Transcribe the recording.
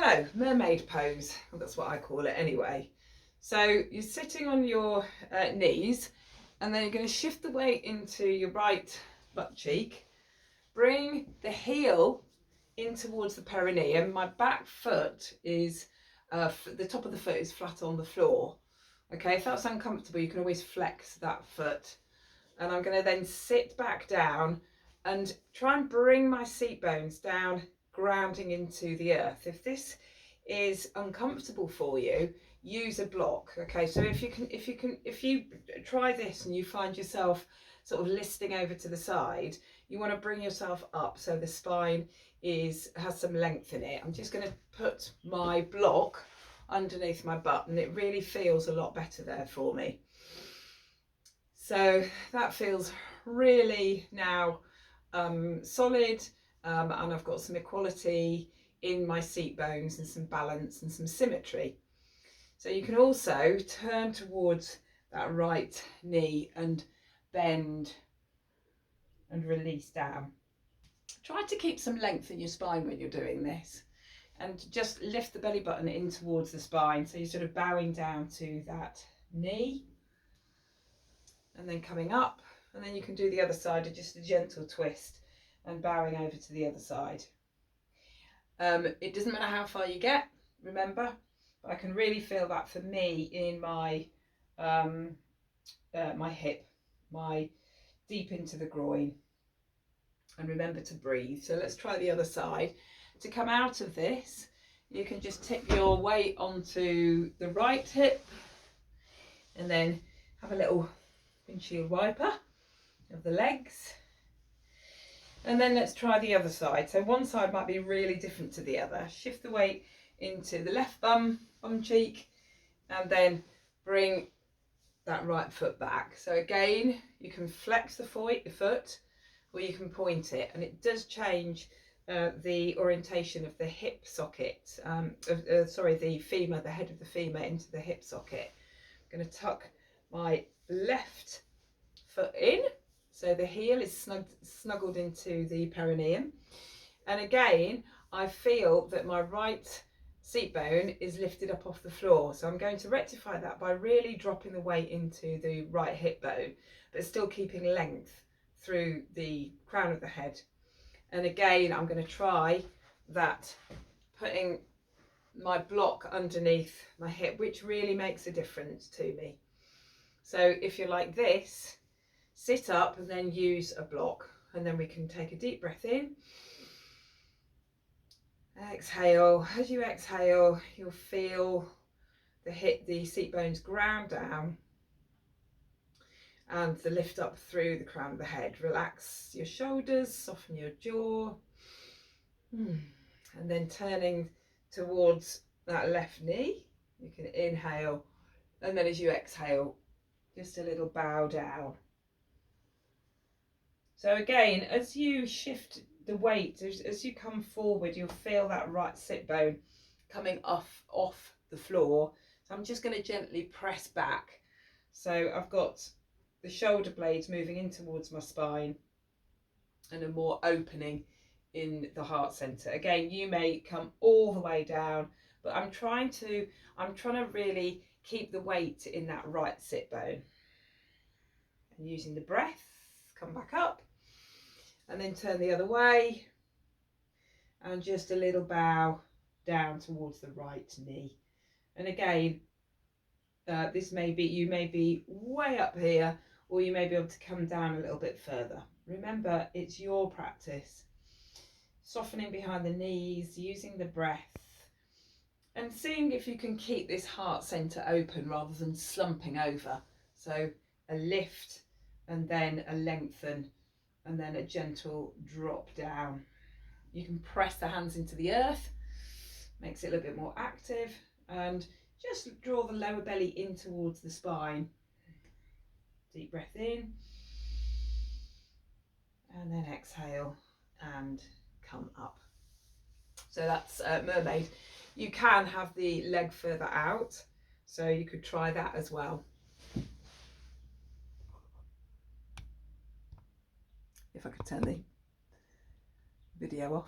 Hello, mermaid pose. Well, that's what I call it anyway. So you're sitting on your knees, and then you're going to shift the weight into your right butt cheek. Bring the heel in towards the perineum. My back foot is, the top of the foot is flat on the floor. Okay, if that's uncomfortable, you can always flex that foot. And I'm going to then sit back down and try and bring my seat bones down, grounding into the earth. If this is uncomfortable for you, use a block. Okay, so if you try this and you find yourself sort of listing over to the side, you want to bring yourself up so the spine has some length in it. I'm just going to put my block underneath my butt, and it really feels a lot better there for me. So that feels really now solid, and I've got some equality in my seat bones and some balance and some symmetry. So you can also turn towards that right knee and bend and release down. Try to keep some length in your spine when you're doing this, and just lift the belly button in towards the spine, so you're sort of bowing down to that knee and then coming up, and then you can do the other side of just a gentle twist and bowing over to the other side. It doesn't matter how far you get, remember, but I can really feel that for me in my my hip, my deep into the groin. And remember to breathe. So let's try the other side. To come out of this, you can just tip your weight onto the right hip and then have a little windshield wiper of the legs. And then let's try the other side. So one side might be really different to the other. Shift the weight into the left bum cheek, and then bring that right foot back. So again, you can flex the foot, or you can point it, and it does change the orientation of the hip socket, the femur, the head of the femur into the hip socket. I'm going to tuck my left foot in, so the heel is snuggled into the perineum, and again I feel that my right seat bone is lifted up off the floor, so I'm going to rectify that by really dropping the weight into the right hip bone, but still keeping length through the crown of the head. And again, I'm going to try that, putting my block underneath my hip, which really makes a difference to me. So if you're like this, sit up and then use a block, and then we can take a deep breath in. Exhale. As you exhale, you'll feel the seat bones ground down and the lift up through the crown of the head. Relax your shoulders, soften your jaw, and then turning towards that left knee, you can inhale, and then as you exhale, just a little bow down. So again, as you shift the weight, as you come forward, you'll feel that right sit bone coming off the floor. So I'm just going to gently press back. So I've got the shoulder blades moving in towards my spine and a more opening in the heart center. Again, you may come all the way down, but I'm trying to really keep the weight in that right sit bone. And using the breath, come back up, and then turn the other way, and just a little bow down towards the right knee. And again, you may be way up here, or you may be able to come down a little bit further. Remember, it's your practice. Softening behind the knees, using the breath, and seeing if you can keep this heart center open rather than slumping over. So a lift, and then a lengthen, and then a gentle drop down. You can press the hands into the earth, makes it a little bit more active, and just draw the lower belly in towards the spine. Deep breath in, and then exhale and come up. So that's mermaid. You can have the leg further out, so you could try that as well. If I could turn the video off.